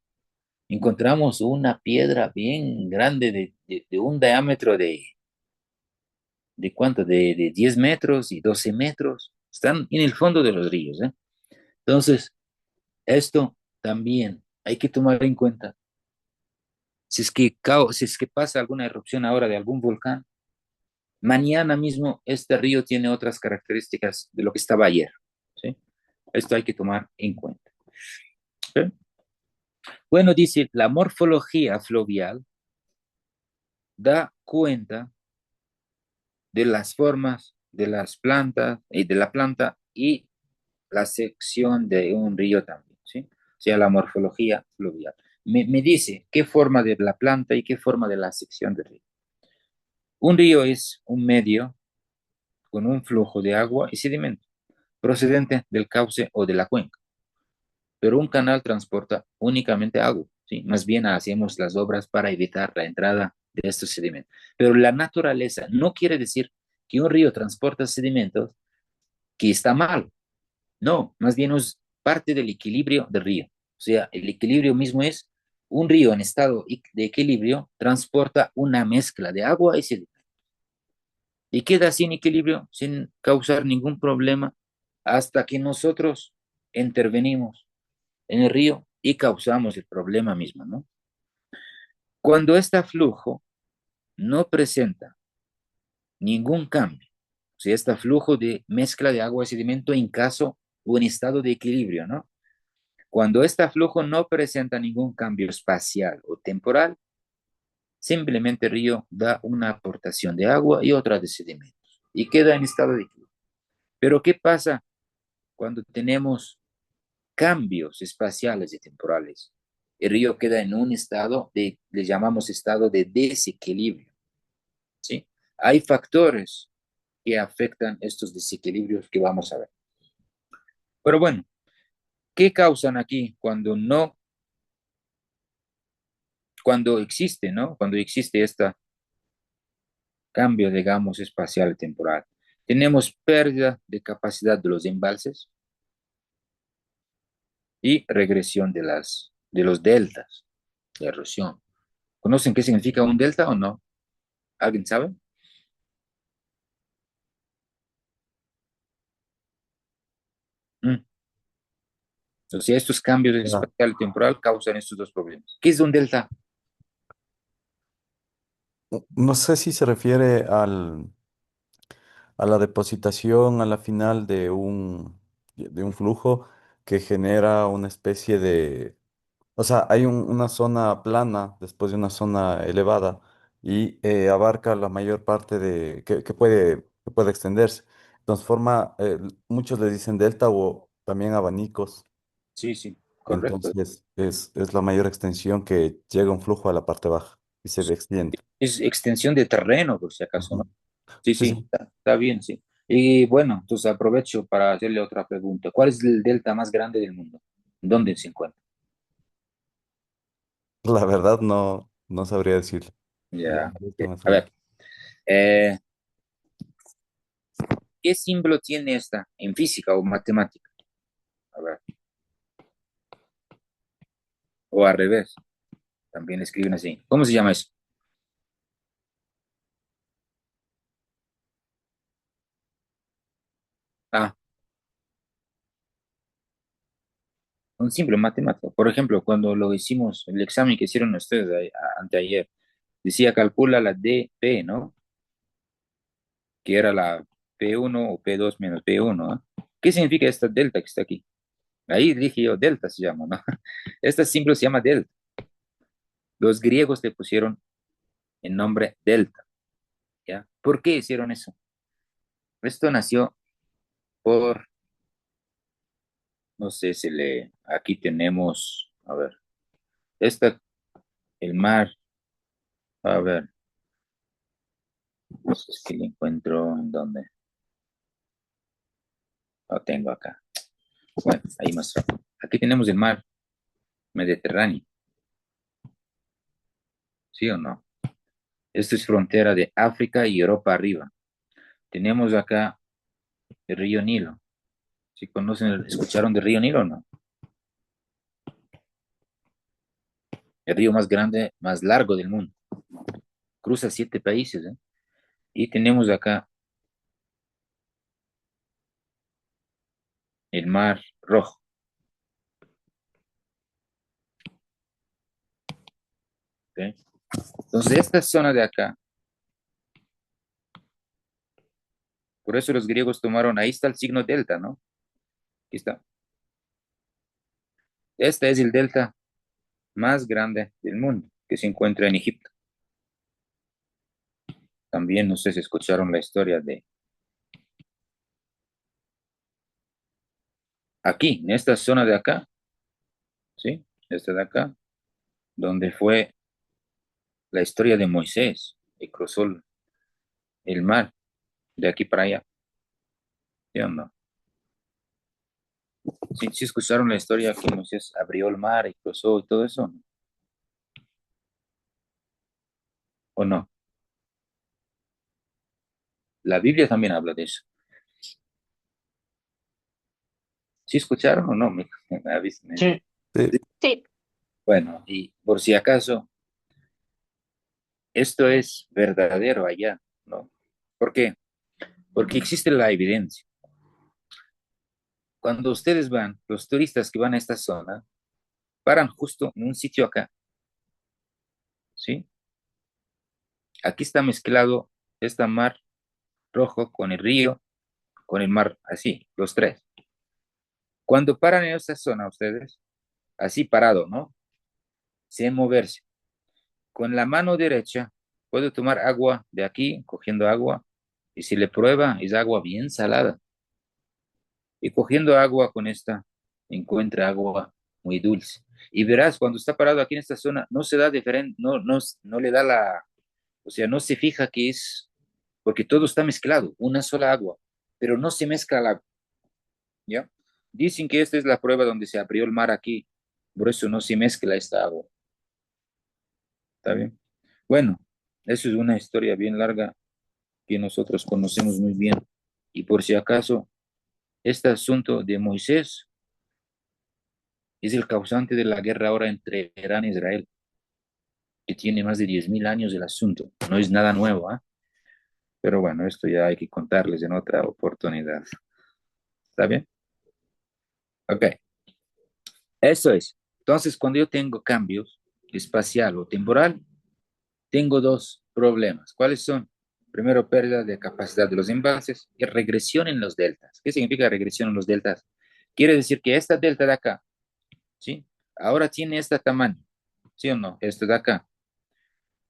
Encontramos una piedra bien grande de un diámetro ¿de cuánto? De 10 metros y 12 metros. Están en el fondo de los ríos, ¿eh? Entonces, esto también hay que tomar en cuenta, si es que pasa alguna erupción ahora de algún volcán, mañana mismo este río tiene otras características de lo que estaba ayer, ¿sí? Esto hay que tomar en cuenta. ¿Sí? Bueno, dice, la morfología fluvial da cuenta de las formas de las plantas y de la planta y la sección de un río también, ¿sí? O sea, la morfología fluvial. Me dice qué forma de la planta y qué forma de la sección del río. Un río es un medio con un flujo de agua y sedimento procedente del cauce o de la cuenca, pero un canal transporta únicamente agua, ¿sí? Más bien hacemos las obras para evitar la entrada de estos sedimentos. Pero la naturaleza no quiere decir que un río transporta sedimentos que está mal. No, más bien es parte del equilibrio del río. O sea, el equilibrio mismo es un río en estado de equilibrio transporta una mezcla de agua y sedimento y queda sin equilibrio, sin causar ningún problema, hasta que nosotros intervenimos en el río y causamos el problema mismo, ¿no? Cuando este flujo no presenta ningún cambio, o sea, este flujo de mezcla de agua y sedimento en caso o en estado de equilibrio, ¿no? Cuando este flujo no presenta ningún cambio espacial o temporal, simplemente el río da una aportación de agua y otra de sedimentos y queda en estado de equilibrio. Pero ¿qué pasa cuando tenemos cambios espaciales y temporales? El río queda en un estado le llamamos estado de desequilibrio, ¿sí? Hay factores que afectan estos desequilibrios que vamos a ver. Pero bueno, ¿qué causan aquí cuando existe, ¿no? Cuando existe este cambio, digamos, espacial y temporal. Tenemos pérdida de capacidad de los embalses y regresión de los deltas de erosión. ¿Conocen qué significa un delta o no? ¿Alguien sabe? Mm. O sea, estos cambios Ya. espacial y temporal causan estos dos problemas. ¿Qué es un delta? No sé si se refiere a la depositación a la final de un flujo que genera una especie de... O sea, hay una zona plana después de una zona elevada y abarca la mayor parte que puede extenderse. Entonces forma, muchos le dicen delta o también abanicos. Sí, sí, correcto. Entonces es la mayor extensión que llega un flujo a la parte baja y se extiende. Es extensión de terreno, por si acaso, ¿no? Ujú. Sí, Sí, sí, sí. está bien, sí. Y bueno, entonces aprovecho para hacerle otra pregunta. ¿Cuál es el delta más grande del mundo? ¿Dónde se encuentra? La verdad no sabría decirlo. Ya. Delta más A grande. ver, ¿qué símbolo tiene esta en física o matemática? A ver, o al revés, también escriben así. ¿Cómo se llama eso? Ah, un símbolo matemático. Por ejemplo, cuando lo hicimos, el examen que hicieron ustedes anteayer, decía calcula la DP, ¿no? Que era la P1 o P2 menos P1, ¿ah? ¿Qué significa esta delta que está aquí? Ahí dije yo, delta se llama, ¿no? Este símbolo se llama delta. Los griegos le pusieron el nombre delta, ¿ya? ¿Por qué hicieron eso? Esto nació por, no sé si aquí tenemos, a ver, esta, el mar, a ver, pues es que lo encuentro en donde lo tengo acá. Bueno, ahí más. Aquí tenemos el mar Mediterráneo, ¿sí o no? Esto es frontera de África y Europa arriba. Tenemos acá el río Nilo. ¿Sí conocen, escucharon del río Nilo o no? El río más grande, más largo del mundo. Cruza 7 países, ¿eh? Y tenemos acá el mar Rojo. ¿ok? Entonces, esta zona de acá, por eso los griegos tomaron, ahí está el signo delta, ¿no? Aquí está. Este es el delta más grande del mundo, que se encuentra en Egipto. También no sé si escucharon la historia de aquí, en esta zona de acá, ¿sí? Esta de acá, donde fue la historia de Moisés, y cruzó el mar de aquí para allá. ¿Sí o no? Sí, sí escucharon la historia que Moisés abrió el mar y cruzó y todo eso, ¿no? ¿O no? La Biblia también habla de eso. ¿Sí escucharon o no? Avísenme. Sí, Sí, Sí, Bueno, y por si acaso, esto es verdadero allá, ¿no? ¿Por qué? Porque existe la evidencia. Cuando ustedes van, los turistas que van a esta zona, paran justo en un sitio acá, ¿sí? Aquí está mezclado este mar rojo con el río, con el mar, así, los tres. Cuando paran en esta zona, ustedes, así parado, ¿no? Sin moverse. Con la mano derecha, puedo tomar agua de aquí, cogiendo agua, y si le prueba, es agua bien salada. Y cogiendo agua con esta, encuentra agua muy dulce. Y verás, cuando está parado aquí en esta zona, no se da diferente, no le da o sea, no se fija que es, porque todo está mezclado, una sola agua, pero no se mezcla el agua, ¿ya? Dicen que esta es la prueba donde se abrió el mar aquí, por eso no se mezcla esta agua, ¿está bien? Bueno, eso es una historia bien larga que nosotros conocemos muy bien. Y por si acaso, este asunto de Moisés es el causante de la guerra ahora entre Irán e Israel, que tiene más de 10.000 años el asunto. No es nada nuevo, ¿ah? Pero bueno, esto ya hay que contarles en otra oportunidad. ¿Está bien? Ok, eso es. Entonces, cuando yo tengo cambios espacial o temporal, tengo dos problemas. ¿Cuáles son? Primero, pérdida de capacidad de los embalses y regresión en los deltas. ¿Qué significa regresión en los deltas? Quiere decir que esta delta de acá, ¿sí? Ahora tiene este tamaño, ¿sí o no? Esto de acá.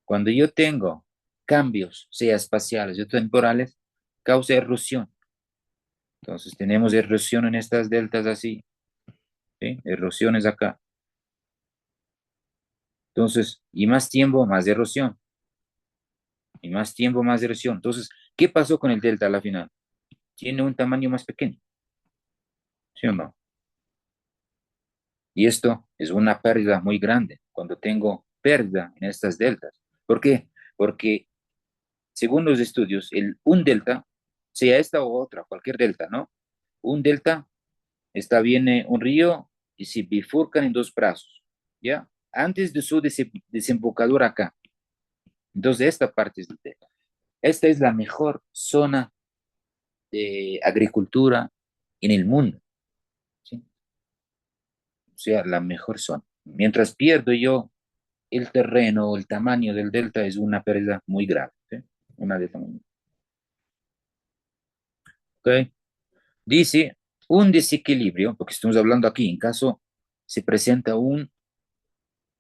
Cuando yo tengo cambios, sea espaciales o temporales, causa erosión. Entonces tenemos erosión en estas deltas así, ¿sí? Erosiones acá. Entonces, y más tiempo, más erosión. Y más tiempo, más erosión. Entonces, ¿qué pasó con el delta a la final? Tiene un tamaño más pequeño, ¿sí o no? Y esto es una pérdida muy grande cuando tengo pérdida en estas deltas. ¿Por qué? Porque según los estudios, un delta, sea esta o otra, cualquier delta, ¿no? Un delta, está viene un río y se bifurcan en dos brazos, ¿ya? Antes de su desembocadura acá. Entonces, esta parte es del delta. Esta es la mejor zona de agricultura en el mundo, ¿sí? O sea, la mejor zona. Mientras pierdo yo el terreno o el tamaño del delta es una pérdida muy grave, ¿sí? Una de tamaño. ¿Ok? Dice un desequilibrio, porque estamos hablando aquí, en caso se presenta un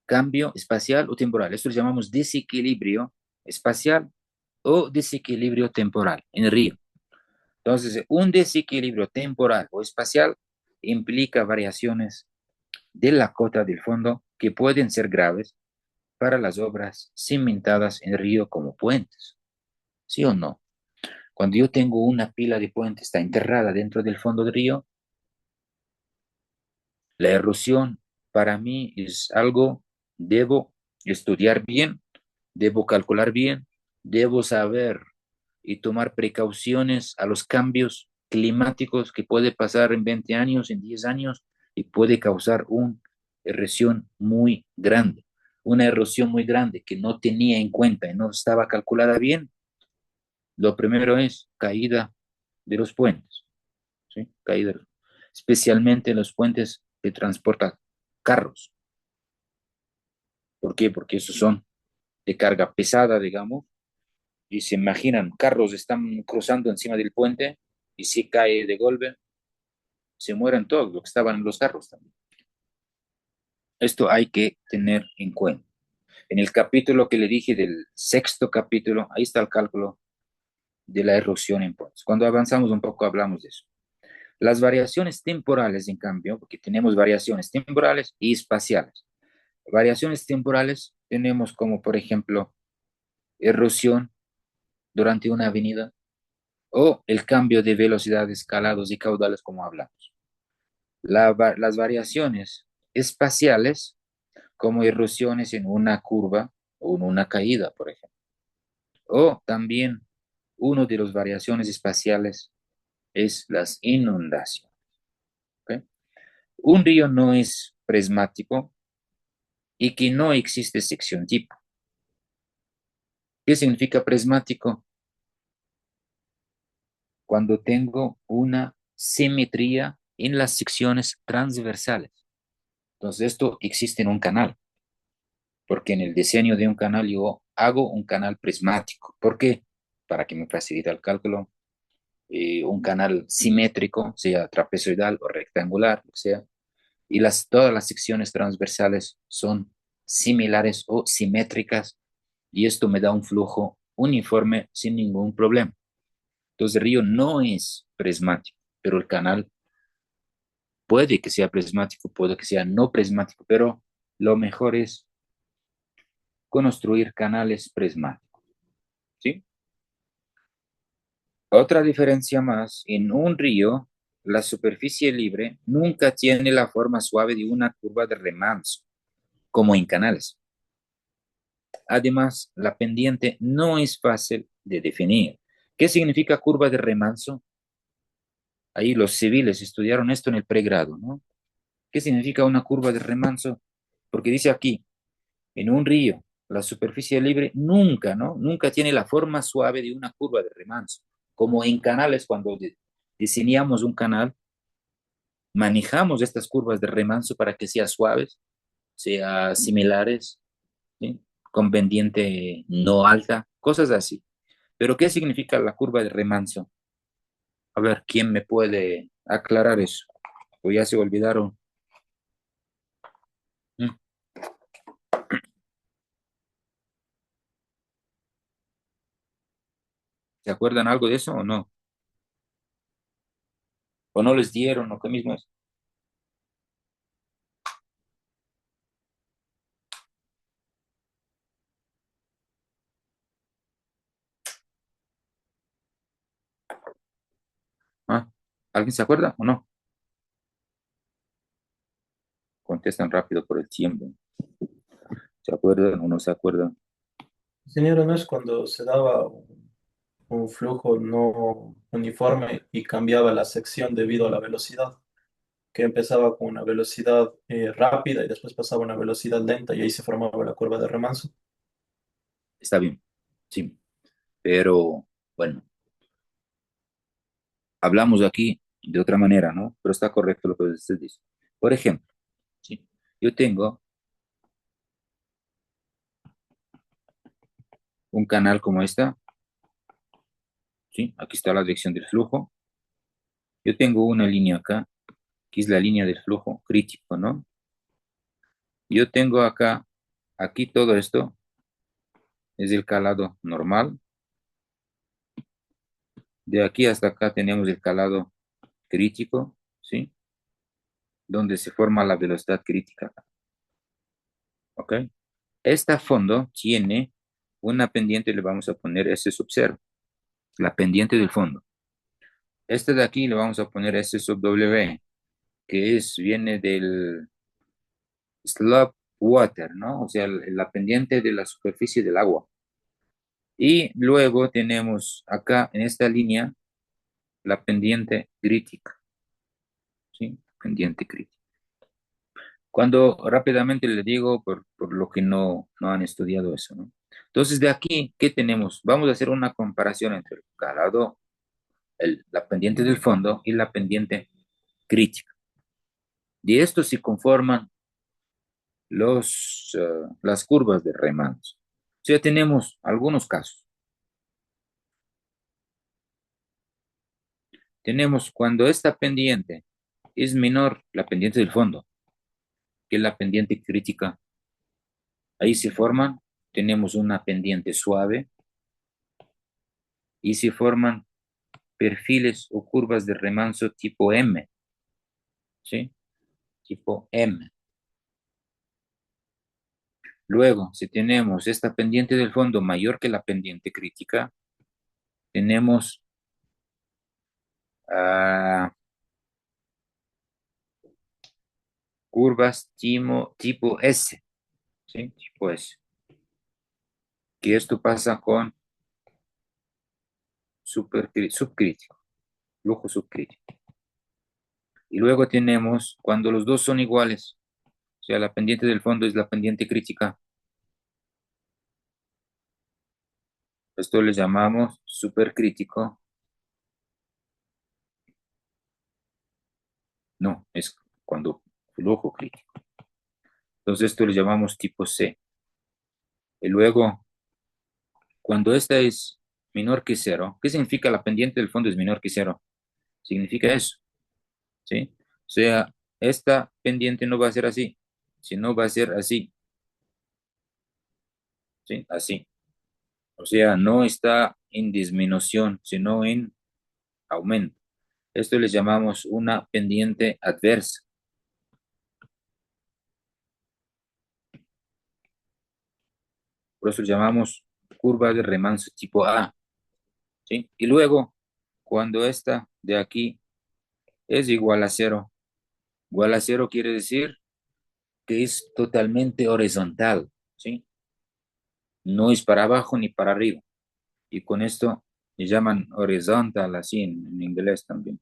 cambio espacial o temporal. Esto lo llamamos desequilibrio espacial o desequilibrio temporal en el río. Entonces, un desequilibrio temporal o espacial implica variaciones de la cota del fondo que pueden ser graves para las obras cimentadas en el río como puentes. ¿Sí o no? Cuando yo tengo una pila de puentes, está enterrada dentro del fondo del río, la erosión para mí es algo, debo estudiar bien, debo calcular bien, debo saber y tomar precauciones a los cambios climáticos que puede pasar en 20 años, en 10 años, y puede causar una erosión muy grande que no tenía en cuenta y no estaba calculada bien. Lo primero es caída de los puentes, ¿sí? Caída, especialmente los puentes que transportan carros. ¿Por qué? Porque esos son de carga pesada, digamos, y se imaginan, carros están cruzando encima del puente y si cae de golpe, se mueren todos los que estaban en los carros también. Esto hay que tener en cuenta. En el capítulo que le dije del sexto capítulo, ahí está el cálculo de la erosión en puentes. Cuando avanzamos un poco hablamos de eso. Las variaciones temporales, en cambio, porque tenemos variaciones temporales y espaciales. Variaciones temporales tenemos como, por ejemplo, erosión durante una avenida o el cambio de velocidad, escalados y caudales, como hablamos. Las variaciones espaciales, como erosiones en una curva o en una caída, por ejemplo. O también uno de las variaciones espaciales es las inundaciones. ¿Ok? Un río no es prismático y que no existe sección tipo. ¿Qué significa prismático? Cuando tengo una simetría en las secciones transversales. Entonces, esto existe en un canal, porque en el diseño de un canal yo hago un canal prismático. ¿Por qué? Para que me facilite el cálculo. Un canal simétrico, sea trapezoidal o rectangular, o sea, y todas las secciones transversales son similares o simétricas, y esto me da un flujo uniforme sin ningún problema. Entonces, el río no es prismático, pero el canal puede que sea prismático, puede que sea no prismático, pero lo mejor es construir canales prismáticos, ¿sí? Otra diferencia más, en un río, la superficie libre nunca tiene la forma suave de una curva de remanso, como en canales. Además, la pendiente no es fácil de definir. ¿Qué significa curva de remanso? Ahí los civiles estudiaron esto en el pregrado, ¿no? ¿Qué significa una curva de remanso? Porque dice aquí, en un río, la superficie libre nunca, ¿no? Nunca tiene la forma suave de una curva de remanso. Como en canales, cuando diseñamos un canal, manejamos estas curvas de remanso para que sean suaves, sean similares, ¿sí? Con pendiente no alta, cosas así. Pero ¿qué significa la curva de remanso? A ver, ¿quién me puede aclarar eso? O ya se olvidaron. ¿Mm? ¿Se acuerdan algo de eso o no? ¿O no les dieron o qué mismo es? ¿Ah? ¿Alguien se acuerda o no? Contestan rápido por el tiempo. ¿Se acuerdan o no se acuerdan? Señora, ¿no es cuando se daba un flujo no uniforme y cambiaba la sección debido a la velocidad? Que empezaba con una velocidad rápida y después pasaba a una velocidad lenta y ahí se formaba la curva de remanso. Está bien, sí. Pero bueno, hablamos aquí de otra manera, ¿no? Pero está correcto lo que usted dice. Por ejemplo, ¿sí? Yo tengo un canal como esta, ¿sí? Aquí está la dirección del flujo. Yo tengo una línea acá, que es la línea del flujo crítico, ¿no? Yo tengo acá, aquí todo esto es el calado normal. De aquí hasta acá tenemos el calado crítico, ¿sí? Donde se forma la velocidad crítica, ¿ok? Este fondo tiene una pendiente, le vamos a poner S sub 0, la pendiente del fondo. Este de aquí le vamos a poner S sub W, que viene del slope water, ¿no? O sea, la pendiente de la superficie del agua. Y luego tenemos acá en esta línea la pendiente crítica, ¿sí? Pendiente crítica. Cuando rápidamente le digo, por lo que no han estudiado eso, ¿no? Entonces, de aquí, ¿qué tenemos? Vamos a hacer una comparación entre el calado, la pendiente del fondo y la pendiente crítica. De esto se conforman las curvas de remanso. sea, tenemos algunos casos. Tenemos cuando esta pendiente es menor, la pendiente del fondo, que la pendiente crítica. Ahí se forman, tenemos una pendiente suave y se forman perfiles o curvas de remanso tipo M, ¿sí? Tipo M. Luego, si tenemos esta pendiente del fondo mayor que la pendiente crítica, tenemos curvas tipo S, ¿sí? Tipo S. Que esto pasa con subcrítico, flujo subcrítico. Y luego tenemos cuando los dos son iguales, o sea, la pendiente del fondo es la pendiente crítica. Esto le llamamos supercrítico. No, es cuando flujo crítico. Entonces esto le llamamos tipo C. Y luego, cuando esta es menor que cero, ¿qué significa la pendiente del fondo es menor que cero? Significa eso, ¿sí? O sea, esta pendiente no va a ser así, sino va a ser así, ¿sí? Así. O sea, no está en disminución, sino en aumento. Esto le llamamos una pendiente adversa. Por eso le llamamos curva de remanso tipo A, ¿sí? Y luego, cuando esta de aquí es igual a cero quiere decir que es totalmente horizontal, ¿sí? No es para abajo ni para arriba. Y con esto le llaman horizontal, así en inglés también.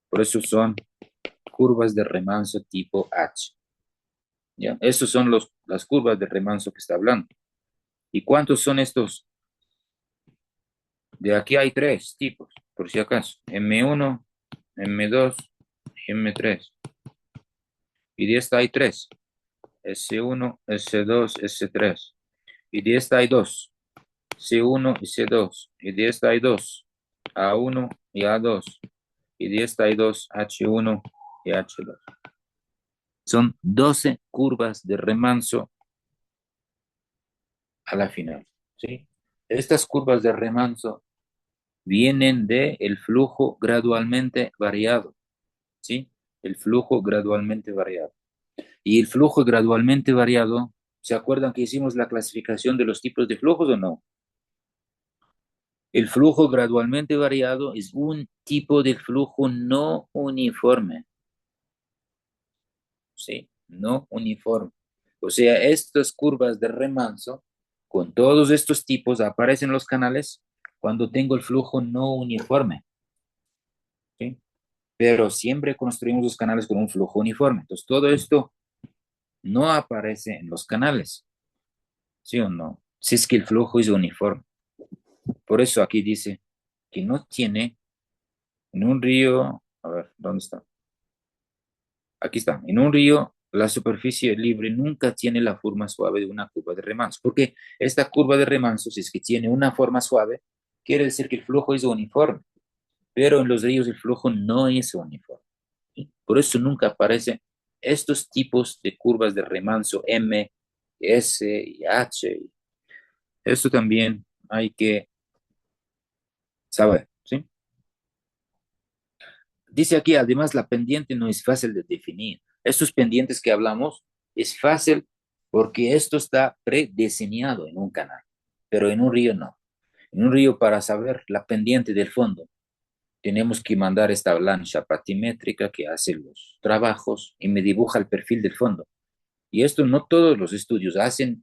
Por eso son curvas de remanso tipo H. ¿Ya? Esas son las curvas de remanso que está hablando. ¿Y cuántos son estos? De aquí hay tres tipos, por si acaso. M1, M2 y M3. Y de esta hay tres. S1, S2, S3. Y de esta hay dos. C1 y C2. Y de esta hay dos. A1 y A2. Y de esta hay dos. H1 y H2. Son 12 curvas de remanso a la final, ¿sí? Estas curvas de remanso vienen del flujo gradualmente variado, ¿sí? El flujo gradualmente variado. Y el flujo gradualmente variado, ¿se acuerdan que hicimos la clasificación de los tipos de flujos o no? El flujo gradualmente variado es un tipo de flujo no uniforme, ¿sí? No uniforme. O sea, estas curvas de remanso, con todos estos tipos, aparecen en los canales cuando tengo el flujo no uniforme, ¿sí? Pero siempre construimos los canales con un flujo uniforme. Entonces, todo esto no aparece en los canales, ¿sí o no? Si es que el flujo es uniforme. Por eso aquí dice que no tiene en un río, a ver, ¿dónde está? Aquí está, en un río la superficie libre nunca tiene la forma suave de una curva de remanso, porque esta curva de remanso, si es que tiene una forma suave, quiere decir que el flujo es uniforme, pero en los ríos el flujo no es uniforme, ¿sí? Por eso nunca aparecen estos tipos de curvas de remanso M, S y H. Esto también hay que saber, ¿sí? Dice aquí, además, la pendiente no es fácil de definir. Estos pendientes que hablamos es fácil porque esto está prediseñado en un canal, pero en un río no. En un río, para saber la pendiente del fondo, tenemos que mandar esta lancha patimétrica que hace los trabajos y me dibuja el perfil del fondo. Y esto no todos los estudios hacen.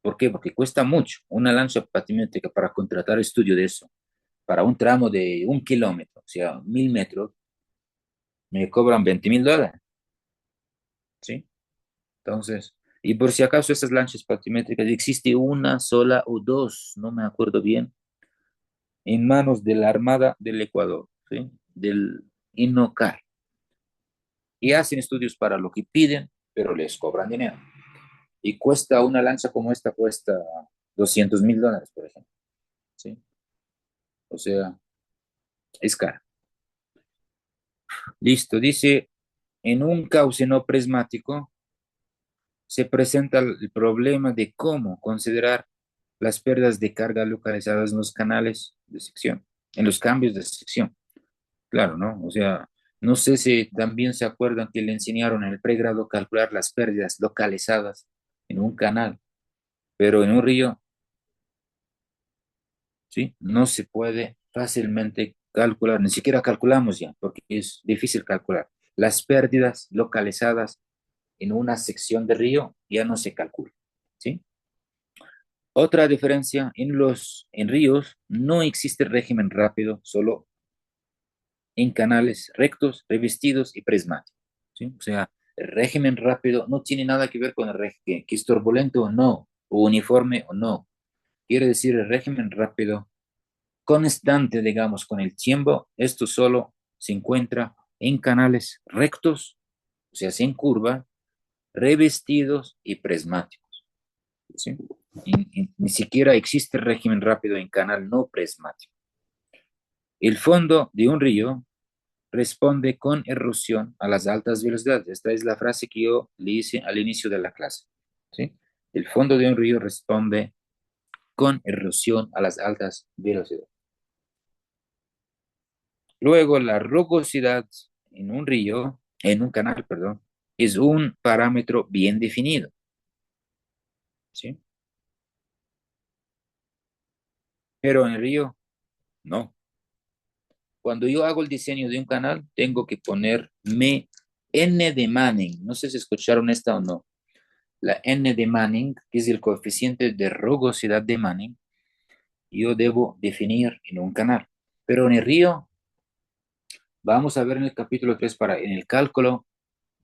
¿Por qué? Porque cuesta mucho. Una lancha patimétrica para contratar estudio de eso, para un tramo de 1 kilómetro, o sea, 1000 metros, me cobran $20,000, ¿sí? Entonces, y por si acaso estas lanchas patimétricas, existe una sola o dos, no me acuerdo bien, en manos de la Armada del Ecuador, ¿sí? Del INOCAR. Y hacen estudios para lo que piden, pero les cobran dinero. Y cuesta una lancha como esta, cuesta $200.000, por ejemplo. ¿Sí? O sea, es cara. Listo, dice, en un cauce no prismático se presenta el problema de cómo considerar las pérdidas de carga localizadas en los canales de sección, en los cambios de sección. Claro, ¿no? O sea, no sé si también se acuerdan que le enseñaron en el pregrado a calcular las pérdidas localizadas en un canal, pero en un río, ¿sí? No se puede fácilmente calcular, ni siquiera calculamos ya, porque es difícil calcular. Las pérdidas localizadas en una sección de río ya no se calcula, ¿sí? Otra diferencia, en ríos no existe régimen rápido, solo en canales rectos, revestidos y prismáticos, ¿sí? O sea, el régimen rápido no tiene nada que ver con el régimen, que es turbulento o no, o uniforme o no. Quiere decir el régimen rápido constante, digamos, con el tiempo. Esto solo se encuentra en canales rectos, o sea, sin curva, revestidos y prismáticos, ¿sí? Ni siquiera existe régimen rápido en canal no prismático. El fondo de un río responde con erosión a las altas velocidades. Esta es la frase que yo le hice al inicio de la clase, ¿sí? El fondo de un río responde con erosión a las altas velocidades. Luego, la rugosidad en un río, en un canal, perdón, es un parámetro bien definido, ¿sí? Pero en el río, no. Cuando yo hago el diseño de un canal, tengo que ponerme N de Manning. No sé si escucharon esta o no. La N de Manning, que es el coeficiente de rugosidad de Manning, yo debo definir en un canal. Pero en el río, vamos a ver en el capítulo 3 en el cálculo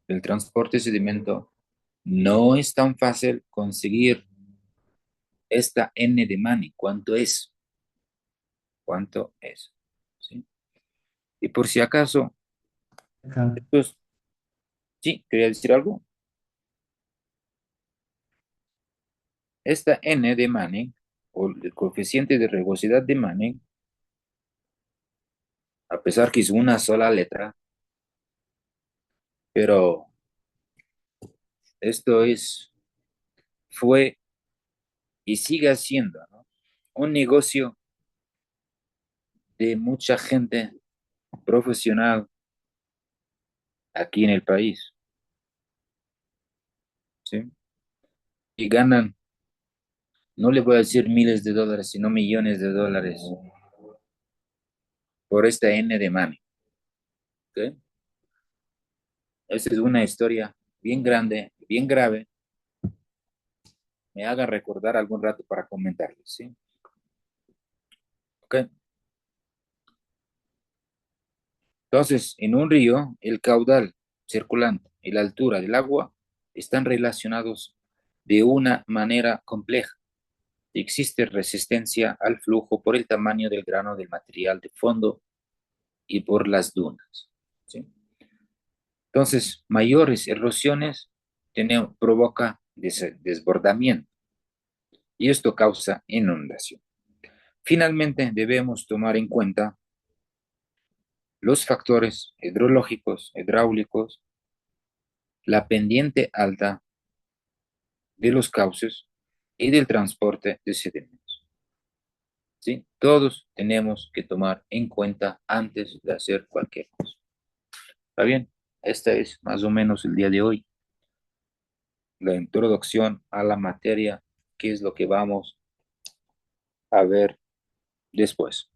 del transporte de sedimento, no es tan fácil conseguir esta N de Manning. ¿Cuánto es? ¿Cuánto es? ¿Sí? Y por si acaso, pues, sí, quería decir algo. Esta N de Manning, o el coeficiente de rugosidad de Manning, a pesar que es una sola letra, pero esto fue y sigue siendo, ¿no?, un negocio de mucha gente profesional aquí en el país, ¿sí? Y ganan, no le voy a decir miles de dólares, sino millones de dólares por esta N de Manning, ¿ok? Esa es una historia bien grande, bien grave. Me haga recordar algún rato para comentarles, ¿sí? ¿Ok? Entonces, en un río, el caudal circulante y la altura del agua están relacionados de una manera compleja. Existe resistencia al flujo por el tamaño del grano del material de fondo y por las dunas, ¿sí? Entonces, mayores erosiones provoca desbordamiento y esto causa inundación. Finalmente, debemos tomar en cuenta los factores hidrológicos, hidráulicos, la pendiente alta de los cauces y del transporte de sedimentos, ¿sí? Todos tenemos que tomar en cuenta antes de hacer cualquier cosa. ¿Está bien? Esta es más o menos el día de hoy, la introducción a la materia, que es lo que vamos a ver después.